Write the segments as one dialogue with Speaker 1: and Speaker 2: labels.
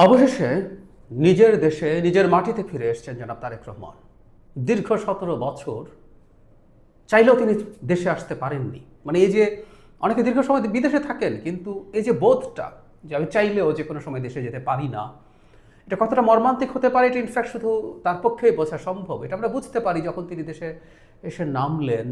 Speaker 1: অবশেষে নিজের দেশে নিজের মাটিতে ফিরে এসেছেন জনাব তারেক রহমান। দীর্ঘ 17 বছর চাইলেও তিনি দেশে আসতে পারেননি। মানে এই যে অনেকে দীর্ঘ সময় বিদেশে থাকেন, কিন্তু এই যে বোধটা যে আমি চাইলেও যে কোনো সময় দেশে যেতে পারি না, এটা কতটা মর্মান্তিক হতে পারে, এটা ইনফ্যাক্ট শুধু তার পক্ষেই বোঝা সম্ভব। এটা আমরা বুঝতে পারি যখন তিনি দেশে এসে নামলেন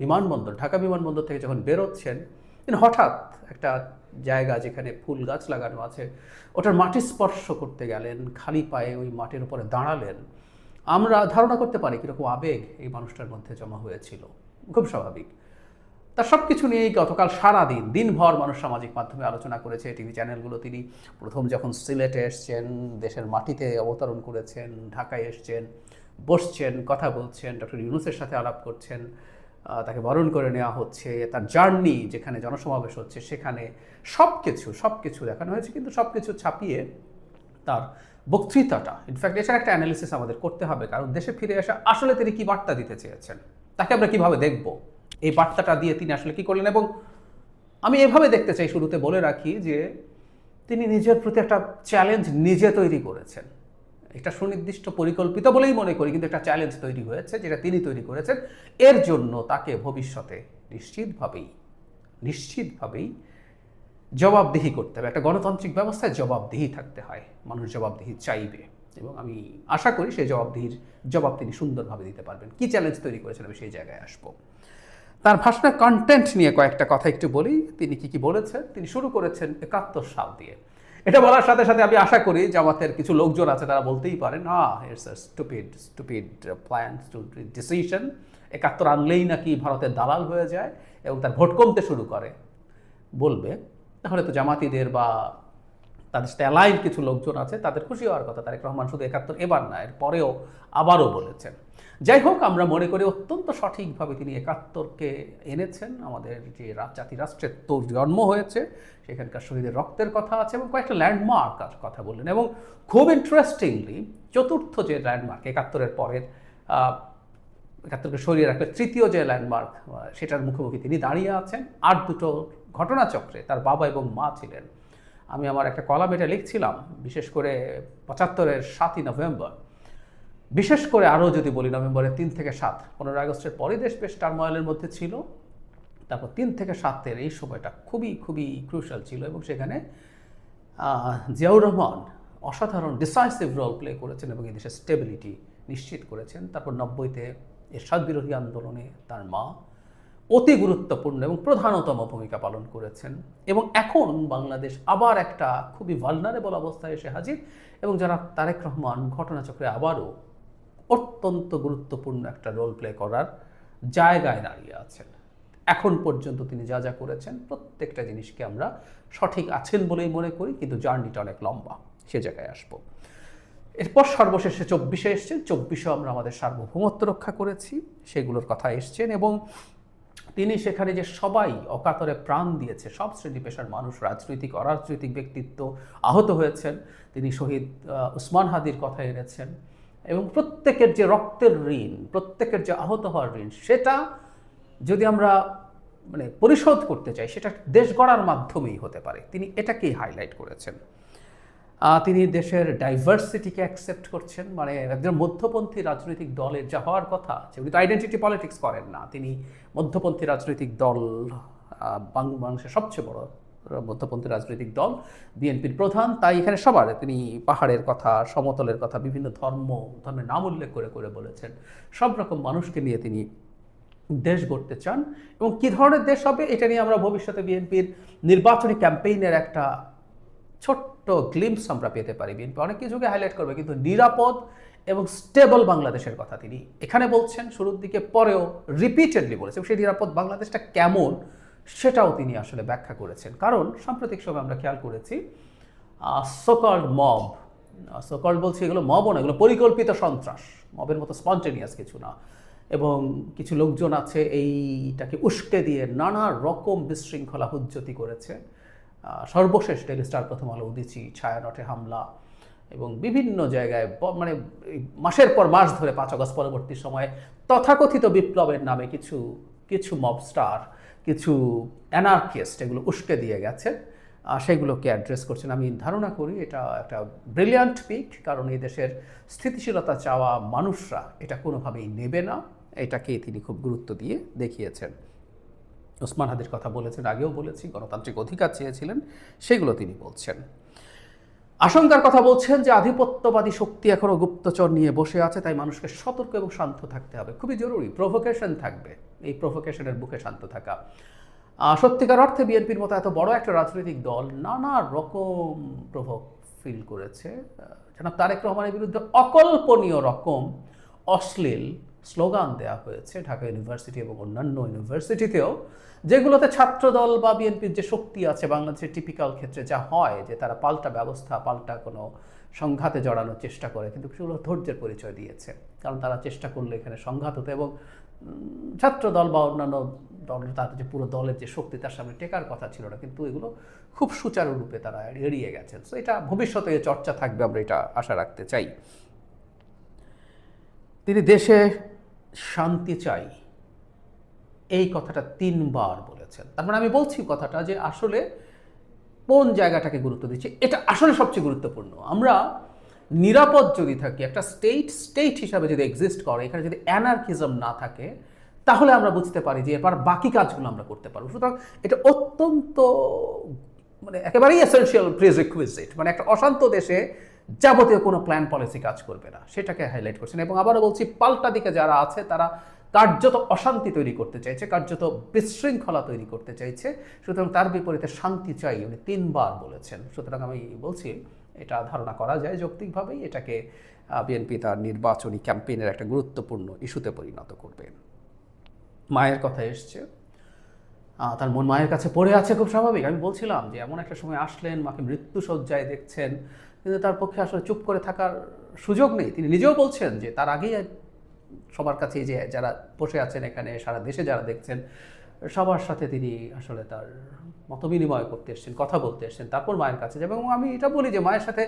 Speaker 1: বিমানবন্দর, ঢাকা বিমানবন্দর থেকে যখন বেরোচ্ছেন, তিনি হঠাৎ একটা জায়গা যেখানে ফুল গাছ লাগানো আছে ওটার মাটি স্পর্শ করতে গেলেন, খালি পায়ে ওই মাটির উপরে দাঁড়ালেন। আমরা ধারণা করতে পারি কীরকম আবেগ এই মানুষটার মধ্যে জমা হয়েছিল। খুব স্বাভাবিক। তার সব কিছু নিয়েই গতকাল সারাদিন দিনভর মানুষ সামাজিক মাধ্যমে আলোচনা করেছে, টিভি চ্যানেলগুলো। তিনি প্রথম যখন সিলেটে এসছেন, দেশের মাটিতে অবতরণ করেছেন, ঢাকায় এসছেন, বসছেন, কথা বলছেন, ডক্টর ইউনূসের সাথে আলাপ করছেন, তাকে বরণ করে নেওয়া হচ্ছে, তার জার্নি যেখানে জনসমাবেশ হচ্ছে সেখানে সব কিছু দেখানো হয়েছে। কিন্তু সব কিছু ছাপিয়ে তার বক্তৃতাটা, ইনফ্যাক্ট এটার একটা অ্যানালিসিস আমাদের করতে হবে, কারণ দেশে ফিরে আসা আসলে তিনি কী বার্তা দিতে চেয়েছেন, তাকে আমরা কীভাবে দেখব, এই বার্তাটা দিয়ে তিনি আসলে কী করলেন। এবং আমি এভাবে দেখতে চাই, শুরুতে বলে রাখি যে তিনি নিজের প্রতি একটা চ্যালেঞ্জ নিজে তৈরি করেছেন। এটা সুনির্দিষ্ট পরিকল্পিত বলেই মনে করি, কিন্তু একটা চ্যালেঞ্জ তৈরি হয়েছে যেটা তিনি তৈরি করেছেন। এর জন্য তাকে ভবিষ্যতে নিশ্চিতভাবেই জবাবদিহি করতে হবে। একটা গণতান্ত্রিক ব্যবস্থায় জবাবদিহি থাকতে হয়, মানুষ জবাবদিহি চাইবে, এবং আমি আশা করি সেই জবাব তিনি সুন্দরভাবে দিতে পারবেন। কি চ্যালেঞ্জ তৈরি করেছেন আমি সেই জায়গায় আসবো। তার ভাষণের কন্টেন্ট নিয়ে কয়েকটা কথা একটু বলি। তিনি কি বলেছেন। তিনি শুরু করেছেন 71 সাল দিয়ে। এটা বলার সাথে সাথে আমি আশা করি জামাতের কিছু লোকজন আছে, তারা বলতেই পারেন it's a stupid plan, stupid decision. 71 আনলেই নাকি ভারতের দালাল হয়ে যায় এবং তার ভোট কমতে শুরু করে বলবে, তাহলে তো জামাতিদের বা তাদের সাথে অ্যালাইন কিছু লোকজন আছে, তাদের খুশি হওয়ার কথা। তারেক রহমান শুধু 71 এবার না, এর পরেও আবারও বলেছেন। যাই হোক, আমরা মনে করি অত্যন্ত সঠিকভাবে তিনি 71কে এনেছেন। আমাদের যে জাতি রাষ্ট্রের তোর জন্ম হয়েছে, সেখানকার শহীদের রক্তের কথা আছে এবং কয়েকটা ল্যান্ডমার্ক কথা বললেন। এবং খুব ইন্টারেস্টিংলি চতুর্থ যে ল্যান্ডমার্ক 71-এর পরের 71কে সরিয়ে রাখলে তৃতীয় যে ল্যান্ডমার্ক, সেটার মুখোমুখি তিনি দাঁড়িয়ে আছেন। আর দুটো ঘটনাচক্রে তার বাবা এবং মা ছিলেন। আমি আমার একটা কলাম এটা লিখছিলাম, বিশেষ করে 75-এর 7ই নভেম্বর, বিশেষ করে আরও যদি বলি নভেম্বরের 3 থেকে 7, 15 আগস্টের পরে দেশ বেশ টার্ময়েলের মধ্যে ছিল। তারপর 3 থেকে 7-এর এই সময়টা খুবই ক্রুশাল ছিল, এবং সেখানে জিয়াউর রহমান অসাধারণ ডিসাইসিভ রোল প্লে করেছেন এবং এই দেশের স্টেবিলিটি নিশ্চিত করেছেন। তারপর 90-তে এরশাদ বিরোধী আন্দোলনে তার মা অতি গুরুত্বপূর্ণ এবং প্রধানতম ভূমিকা পালন করেছেন। এবং এখন বাংলাদেশ আবার একটা খুবই ভালনারেবল অবস্থায় এসে হাজির, এবং যারা তারেক রহমান ঘটনাচক্রে আবারও অত্যন্ত গুরুত্বপূর্ণ একটা রোল প্লে করার জায়গায় দাঁড়িয়ে আছেন। এখন পর্যন্ত তিনি যা করেছেন প্রত্যেকটা জিনিসকে আমরা সঠিক আছেন বলেই মনে করি, কিন্তু জার্নিটা অনেক লম্বা, সে জায়গায় আসবো। এরপর সর্বশেষে 24-এ এসছেন। 24-এও আমরা আমাদের সার্বভৌমত্ব রক্ষা করেছি, সেগুলোর কথা এসছেন। এবং তিনি সেখানে যে সবাই অকাতরে প্রাণ দিয়েছে, সব শ্রেণী পেশার মানুষ, রাজনৈতিক অরাজনৈতিক ব্যক্তিত্ব আহত হয়েছেন, তিনি শহীদ উসমান হাদির কথা এনেছেন। এবং প্রত্যেকের যে রক্তের ঋণ, প্রত্যেকের যে আহত হওয়ার ঋণ, সেটা যদি আমরা পরিশোধ করতে চাই, সেটা দেশ গড়ার মাধ্যমেই হতে পারে। তিনি এটাকেই হাইলাইট করেছেন। তিনি দেশের ডাইভার্সিটিকে অ্যাকসেপ্ট করছেন। একজন মধ্যপন্থী রাজনৈতিক দলের যা হওয়ার কথা, উনি তো আইডেন্টিটি পলিটিক্স করেন না, তিনি মধ্যপন্থী রাজনৈতিক দল, বাংলাদেশের সবচেয়ে বড় মধ্যপন্থী রাজনৈতিক দল বিএনপির প্রধান। তাই এখানে সবার তিনি পাহাড়ের কথা, সমতলের কথা, বিভিন্ন ধর্মের নাম উল্লেখ করে বলেছেন। সব রকম মানুষকে নিয়ে তিনি দেশ গড়তে চান। এবং কী ধরনের দেশ হবে, এটা নিয়ে আমরা ভবিষ্যতে বিএনপির নির্বাচনী ক্যাম্পেইনের একটা ছোট্ট গ্লিম্পস আমরা পেতে পারি। বিএনপি অনেক কিছুকে হাইলাইট করবে, কিন্তু নিরাপদ এবং স্টেবল বাংলাদেশের কথা তিনি এখানে বলছেন শুরুর দিকে, পরেও রিপিটেডলি বলেছেন। সেই নিরাপদ বাংলাদেশটা কেমন, সেটাও তিনি আসলে ব্যাখ্যা করেছেন। কারণ সাম্প্রতিক সময় আমরা খেয়াল করেছি সোকল্ড বলছি, এগুলো মবও না, এগুলো পরিকল্পিত সন্ত্রাস, মবের মতো স্পন্টেনিয়াস কিছু না। এবং কিছু লোকজন আছে এইটাকে উস্কে দিয়ে নানা রকম বিশৃঙ্খলা হুজ্জতি করেছে। সর্বশেষ ডেইলি স্টার, প্রথম আলো, উদীচী, ছায়ানটে হামলা, এবং বিভিন্ন জায়গায় মাসের পর মাস ধরে 5 আগস্ট পরবর্তী সময়ে তথাকথিত বিপ্লবের নামে কিছু মবস্টার, কিছু অ্যানার্কিস্ট এগুলো উস্কে দিয়ে গেছে। সেগুলোকে অ্যাড্রেস করছেন। আমি ধারণা করি এটা একটা ব্রিলিয়ান্ট পিক, কারণ এই দেশের স্থিতিশীলতা চাওয়া মানুষরা এটা কোনোভাবেই নেবে না, এটাকে তিনি খুব গুরুত্ব দিয়ে দেখিয়েছেন। ওসমান হাদির কথা বলেছেন, আগেও বলেছি, গণতান্ত্রিক অধিকার চেয়েছিলেন, সেগুলো তিনি বলছেন। আশঙ্কার কথা বলছেন যে আধিপত্যবাদী শক্তি এখনও গুপ্তচর নিয়ে বসে আছে, তাই মানুষকে সতর্ক এবং শান্ত থাকতে হবে, খুবই জরুরি। প্রভোকেশন থাকবে, এই প্রভোকেশনের বুকে শান্ত থাকা। সত্যিকার অর্থে বিএনপির মতো এত বড় একটা রাজনৈতিক দল নানা রকম প্রভোগ ফিল করেছে। জনাব তারেক রহমানের বিরুদ্ধে অকল্পনীয় রকম অশ্লীল স্লোগান দেওয়া হয়েছে ঢাকা ইউনিভার্সিটি এবং অন্যান্য ইউনিভার্সিটিতেও, যেগুলোতে ছাত্রদল বা বিএনপির যে শক্তি আছে বাংলাদেশের টিপিক্যাল ক্ষেত্রে যা হয়, যে তারা পাল্টা ব্যবস্থা, পাল্টা কোনো সংঘাতে জড়ানোর চেষ্টা করে, কিন্তু সেগুলো ধৈর্যের পরিচয় দিয়েছে, কারণ তারা চেষ্টা করলে এখানে সংঘাত হতো এবং ছাত্রদল বা অন্যান্য দল, তাদের যে পুরো দলের যে শক্তি তার সামনে টেকার কথা ছিল না, কিন্তু এগুলো খুব সুচারুরূপে তারা এড়িয়ে গেছেন। সো এটা ভবিষ্যতে চর্চা থাকবে, আমরা এটা আশা রাখতে চাই। তিনি দেশে শান্তি চাই, এই কথাটা 3 বার বলেছেন। তার মানে আমি বলছি কথাটা যে আসলে কোন জায়গাটাকে গুরুত্ব দিচ্ছি, এটা আসলে সবচেয়ে গুরুত্বপূর্ণ। আমরা নিরাপদ যদি থাকি, একটা স্টেট হিসাবে যদি এক্সিস্ট করে, এখানে যদি অ্যানার্কিজম না থাকে, তাহলে আমরা বুঝতে পারি যে এরপর বাকি কাজগুলো আমরা করতে পারবো। সুতরাং এটা অত্যন্ত মানে একেবারেই এসেনশিয়াল প্রিরিকুইজিট, মানে একটা অশান্ত দেশে যাবতীয় কোনো প্ল্যান পলিসি কাজ করবে না, সেটাকে হাইলাইট করছেন। এবং আবারও বলছি, পাল্টা দিকে যারা আছে তারা কার্যত অশান্তি তৈরি করতে চাইছে, কার্যত বিশৃঙ্খলা তৈরি করতে চাইছে। সুতরাং তার বিপরীতে শান্তি চাই উনি 3 বার বলেছেন। সুতরাং আমি বলছি এটা ধারণা করা যায় যৌক্তিকভাবেই এটাকে বিএনপি তার নির্বাচনী ক্যাম্পেইনের একটা গুরুত্বপূর্ণ ইস্যুতে পরিণত করবে। মায়ের কথা এসছে, তার মন মায়ের কাছে পড়ে আছে, খুব স্বাভাবিক। আমি বলছিলাম যে এমন একটা সময় আসলেন, মাকে মৃত্যুশয্যায় দেখছেন, কিন্তু তার পক্ষে আসলে চুপ করে থাকার সুযোগ নেই। তিনি নিজেও বলছেন যে তার আগেই সবার কাছে, যে যারা বসে আছেন এখানে, সারা দেশে যারা দেখছেন, সবার সাথে তিনি আসলে তার মত বিনিময় করতে এসছেন, কথা বলতে এসছেন, তারপর মায়ের কাছে যাবেন। এবং আমি এটা বলি যে মায়ের সাথে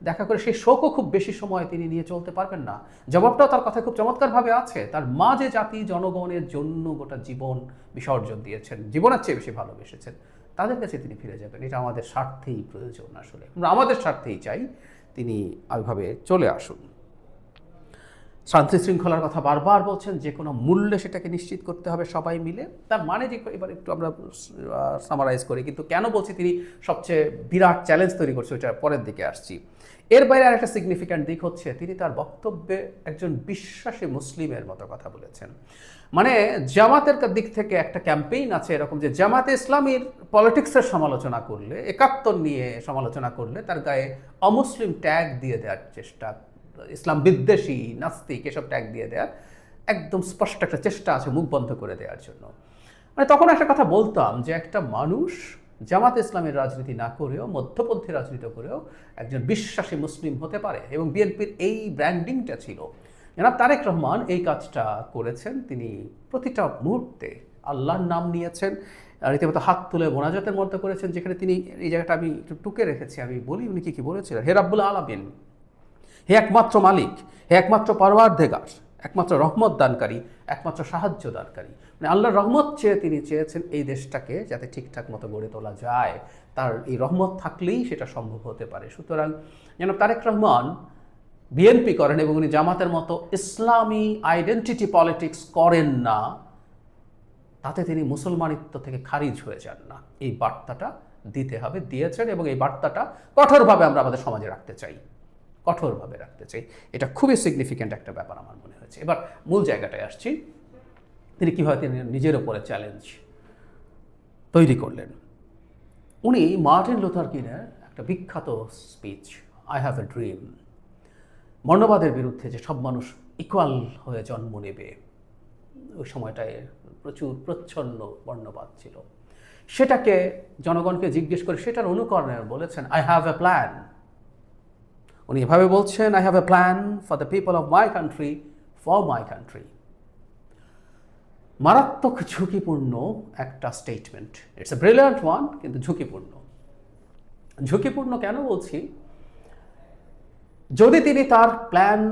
Speaker 1: দেখা করে সেই শোকও খুব বেশি সময় তিনি নিয়ে চলতে পারবেন না। জবাবটাও তার কথায় খুব চমৎকারভাবে আছে। তার মা যে জাতি জনগণের জন্য গোটা জীবন বিসর্জন দিয়েছেন, জীবনের চেয়ে বেশি ভালোবেসেছেন, তাদের কাছে তিনি ফিরে যাবেন। এটা আমাদের স্বার্থেই প্রয়োজন, আসলে আমরা আমাদের স্বার্থেই চাই তিনি ওইভাবে চলে আসুন। শান্তি শৃঙ্খলার কথা বারবার বলছেন, যে কোনো মূল্যে সেটাকে নিশ্চিত করতে হবে সবাই মিলে। তার মানে যে, এবার একটু আমরা সামারাইজ করি, কিন্তু কেন বলছি তিনি সবচেয়ে বিরাট চ্যালেঞ্জ তৈরি করছে, ওইটা পরের দিকে আসছি। এর বাইরে আর একটা সিগনিফিক্যান্ট দিক হচ্ছে, তিনি তার বক্তব্যে একজন বিশ্বাসী মুসলিমের মতো কথা বলেছেন। মানে জামাতের দিক থেকে একটা ক্যাম্পেইন আছে এরকম, যে জামাতে ইসলামীর পলিটিক্সের সমালোচনা করলে, 71 নিয়ে সমালোচনা করলে তার গায়ে অমুসলিম ট্যাগ দিয়ে দেওয়ার চেষ্টা, ইসলাম বিদ্বেষী, নাস্তিক, এসব ট্যাগ দিয়ে দেওয়ার একদম স্পষ্ট একটা চেষ্টা আছে মুখ বন্ধ করে দেওয়ার জন্য। মানে তখন একটা কথা বলতাম যে একটা মানুষ জামাত ইসলামের রাজনীতি না করেও, মধ্যপন্থী রাজনীতি করেও একজন বিশ্বাসী মুসলিম হতে পারে, এবং বিএনপির এই ব্র্যান্ডিংটা ছিল। জনাব তারেক রহমান এই কাজটা করেছেন। তিনি প্রতিটা মুহূর্তে আল্লাহর নাম নিয়েছেন, রীতিমতো হাত তুলে মোনাজাতের মধ্যে করেছেন, যেখানে তিনি, এই জায়গাটা আমি একটু টুকে রেখেছি, আমি বলি উনি কি বলেছিলেন। হে রাব্বুল আলামিন, হে একমাত্র মালিক, হে একমাত্র পরওয়ারদিগার, একমাত্র রহমত দানকারী, একমাত্র সাহায্য দানকারী। মানে আল্লাহর রহমত চেয়ে তিনি চেয়েছেন এই দেশটাকে যাতে ঠিকঠাক মতো গড়ে তোলা যায়, তার এই রহমত থাকলেই সেটা সম্ভব হতে পারে। সুতরাং যেন তারেক রহমান বিএনপি করেন এবং উনি জামাতের মতো ইসলামী আইডেন্টিটি পলিটিক্স করেন না, তাতে তিনি মুসলমানিত্ব থেকে খারিজ হয়ে যান না, এই বার্তাটা দিতে হবে, দিয়েছেন। এবং এই বার্তাটা কঠোরভাবে আমরা আমাদের সমাজে রাখতে চাই, কঠোরভাবে রাখতে চাই। এটা খুবই সিগনিফিক্যান্ট একটা ব্যাপার আমার মনে হয়েছে। এবার মূল জায়গাটায় আসছি, তিনি কীভাবে তিনি নিজের ওপরে চ্যালেঞ্জ তৈরি করলেন। উনি মার্টিন লুথার কিংয়ের একটা বিখ্যাত speech, I have a dream, বর্ণবাদের বিরুদ্ধে যে সব মানুষ ইকুয়াল হয়ে জন্ম নেবে, ওই সময়টায় প্রচুর প্রচ্ছন্ন বর্ণবাদ ছিল, সেটাকে জনগণকে জিজ্ঞেস করে সেটার অনুকরণে বলেছেন আই হ্যাভ এ প্ল্যান। উনি এভাবে বলছেন, I have A plan for the people of my country, for my country. মারাত্মক ঝুঁকিপূর্ণ একটা statement, it's a brilliant one, কিন্তু ঝুঁকিপূর্ণ। ঝুঁকিপূর্ণ কেন বলছি, যদি তিনি তার প্ল্যান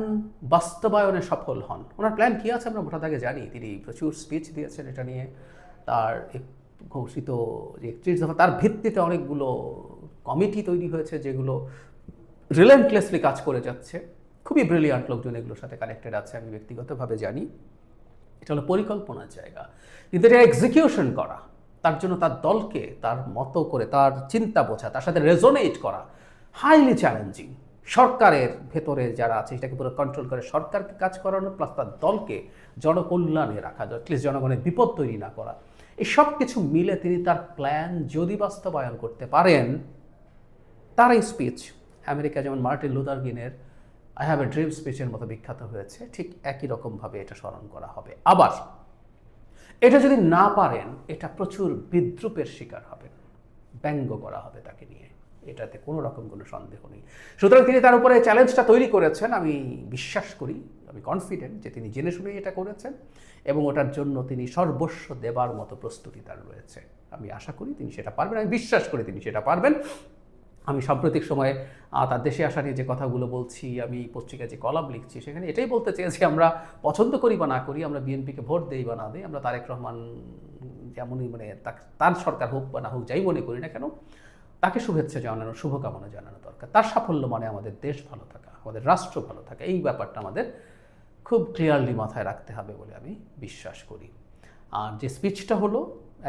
Speaker 1: বাস্তবায়নে সফল হন। ওনার প্ল্যান কী আছে আমরা মোটা দাগে জানি, তিনি প্রচুর স্পিচ দিয়েছেন এটা নিয়ে, তার ঘোষিত যে 31 দফা, তার ভিত্তিতে অনেকগুলো কমিটি তৈরি হয়েছে যেগুলো রিলেন্টলেসলি কাজ করে যাচ্ছে। খুবই ব্রিলিয়ান্ট লোকজন এগুলোর সাথে কানেক্টেড আছে, আমি ব্যক্তিগতভাবে জানি। এটা হলো পরিকল্পনার জায়গা, কিন্তু এটা এক্সিকিউশন করা, তার জন্য তার দলকে তার মতো করে তার চিন্তা বোঝা, তার সাথে রেজোনেট করা হাইলি চ্যালেঞ্জিং। সরকারের ভেতরে যারা আছে সেটাকে পুরো কন্ট্রোল করে সরকারকে কাজ করানো, প্লাস তার দলকে জনকল্যাণে রাখা, অ্যাটলিস্ট জনগণের বিপদ তৈরি না করা, এই সব কিছু মিলে তিনি তার প্ল্যান যদি বাস্তবায়ন করতে পারেন, তার এই স্পিচ আমেরিকা যেমন মার্টিন লুথার কিংয়ের আই হ্যাভ এ ড্রিম স্পিচের মতো বিখ্যাত হয়েছে, ঠিক একই রকমভাবে এটা স্মরণ করা হবে। আবার এটা যদি না পারেন, এটা প্রচুর বিদ্রূপের শিকার হবেন, ব্যঙ্গ করা হবে তাকে নিয়ে, এটাতে কোনো রকম কোনো সন্দেহ নেই। সুতরাং তিনি তার উপরে চ্যালেঞ্জটা তৈরি করেছেন। আমি বিশ্বাস করি, আমি কনফিডেন্ট যে তিনি জেনে শুনেই এটা করেছেন এবং ওটার জন্য তিনি সর্বস্ব দেবার মতো প্রস্তুতি তার রয়েছে। আমি আশা করি তিনি সেটা পারবেন, আমি বিশ্বাস করি তিনি সেটা পারবেন। আমি সাম্প্রতিক সময়ে তার দেশে আসা নিয়ে যে কথাগুলো বলছি, আমি পত্রিকায় যে কলাম লিখছি, সেখানে এটাই বলতে চেয়েছি, আমরা পছন্দ করি বা না করি, আমরা বিএনপিকে ভোট দেই বা না দিই, আমরা তারেক রহমান যেমনই মানে তার সরকার হোক বা না হোক, যাই মনে করি না কেন, তাকে শুভেচ্ছা জানানো, শুভকামনা জানানো দরকার। তার সাফল্য মানে আমাদের দেশ ভালো থাকা, আমাদের রাষ্ট্র ভালো থাকা, এই ব্যাপারটা আমাদের খুব ক্লিয়ারলি মাথায় রাখতে হবে বলে আমি বিশ্বাস করি। আর যে স্পিচটা হলো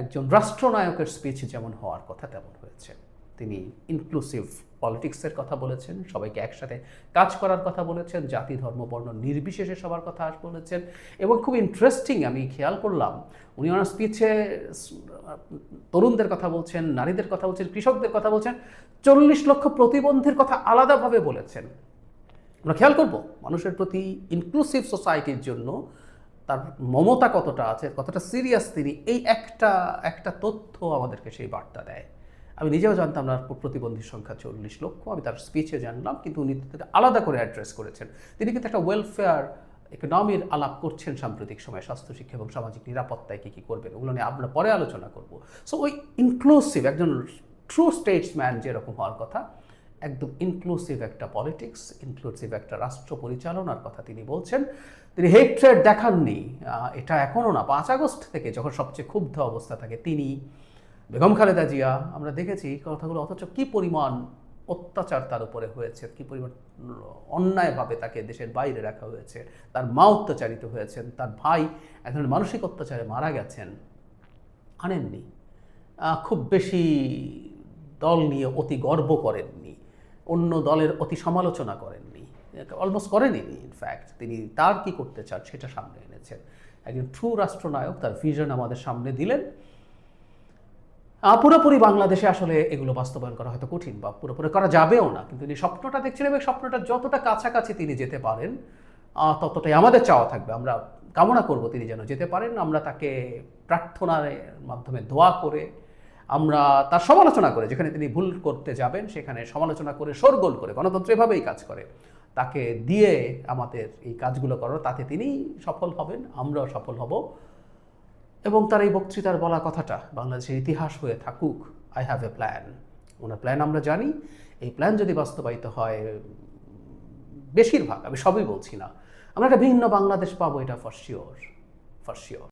Speaker 1: একজন রাষ্ট্রনায়কের স্পিচ যেমন হওয়ার কথা তেমন হয়েছে। তিনি ইনক্লুসিভ পলিটিক্সের কথা বলেছেন, সবাইকে একসাথে কাজ করার কথা বলেছেন, জাতি ধর্ম বর্ণ নির্বিশেষে সবার কথা বলেছেন। এবং খুব ইন্টারেস্টিং, আমি খেয়াল করলাম উনি ওনার স্পিচে তরুণদের কথা বলছেন, নারীদের কথা বলছেন, কৃষকদের কথা বলছেন, 40 লক্ষ প্রতিবন্ধীর কথা আলাদাভাবে বলেছেন। আমরা খেয়াল করব মানুষের প্রতি ইনক্লুসিভ সোসাইটির জন্য তার মমতা কতটা আছে, কতটা সিরিয়াস তিনি, এই একটা তথ্য আমাদেরকে সেই বার্তা দেয়। আমি নিজেও জানতাম না প্রতিবন্ধীর সংখ্যা 40 লক্ষ, আমি তার স্পিচে জানলাম, কিন্তু উনি আলাদা করে অ্যাড্রেস করেছেন। তিনি কিন্তু একটা ওয়েলফেয়ার ইকোনমির আলাপ করছেন সাম্প্রতিক সময়, স্বাস্থ্য শিক্ষা এবং সামাজিক নিরাপত্তায় কী কী করবেন, ওগুলো নিয়ে আমরা পরে আলোচনা করব। সো ওই ইনক্লুসিভ একজন ট্রু স্টেটসম্যান যেরকম হওয়ার কথা, একদম ইনক্লুসিভ একটা পলিটিক্স, ইনক্লুসিভ একটা রাষ্ট্র পরিচালনার কথা তিনি বলছেন। তিনি হেট্রেড দেখাননি, এটা এখনও না, 5 আগস্ট থেকে যখন সবচেয়ে ক্ষুব্ধ অবস্থা থাকে তিনি, বেগম খালেদা জিয়া, আমরা দেখেছি কথাগুলো, অথচ কী পরিমাণ অত্যাচার তার উপরে হয়েছে, কী পরিমাণ অন্যায়ভাবে তাকে দেশের বাইরে রাখা হয়েছে, তার মা অত্যাচারিত হয়েছেন, তার ভাই এক ধরনের মানসিক অত্যাচারে মারা গেছেন, আনেননি। খুব বেশি দল নিয়ে অতি গর্ব করেননি, অন্য দলের অতি সমালোচনা করেননি, অলমোস্ট করেনি। ইনফ্যাক্ট তিনি তার কি করতে চান সেটা সামনে এনেছেন। একজন ট্রু রাষ্ট্রনায়ক তার ভিশন আমাদের সামনে দিলেন। পুরোপুরি বাংলাদেশে আসলে এগুলো বাস্তবায়ন করা হয়তো কঠিন, বা পুরোপুরি করা যাবেও না, কিন্তু তিনি স্বপ্নটা দেখছেন এবং স্বপ্নটা যতটা কাছাকাছি তিনি যেতে পারেন ততটাই আমাদের চাওয়া থাকবে। আমরা কামনা করব তিনি যেন যেতে পারেন। আমরা তাকে প্রার্থনার মাধ্যমে দোয়া করে, আমরা তার সমালোচনা করে, যেখানে তিনি ভুল করতে যাবেন সেখানে সমালোচনা করে, শোরগোল করে, গণতন্ত্র এভাবেই কাজ করে, তাকে দিয়ে আমাদের এই কাজগুলো করার, তাতে তিনি সফল হবেন, আমরাও সফল হব। এবং তার এই বক্তৃতার বলা কথাটা বাংলাদেশের ইতিহাস হয়ে থাকুক, I have A plan. Owner plan আমরা জানি, এই প্ল্যান যদি বাস্তবায়িত হয়, বেশিরভাগ, আমি সবই বলছি না, আমরা একটা ভিন্ন বাংলাদেশ পাবো, এটা ফর শিওর।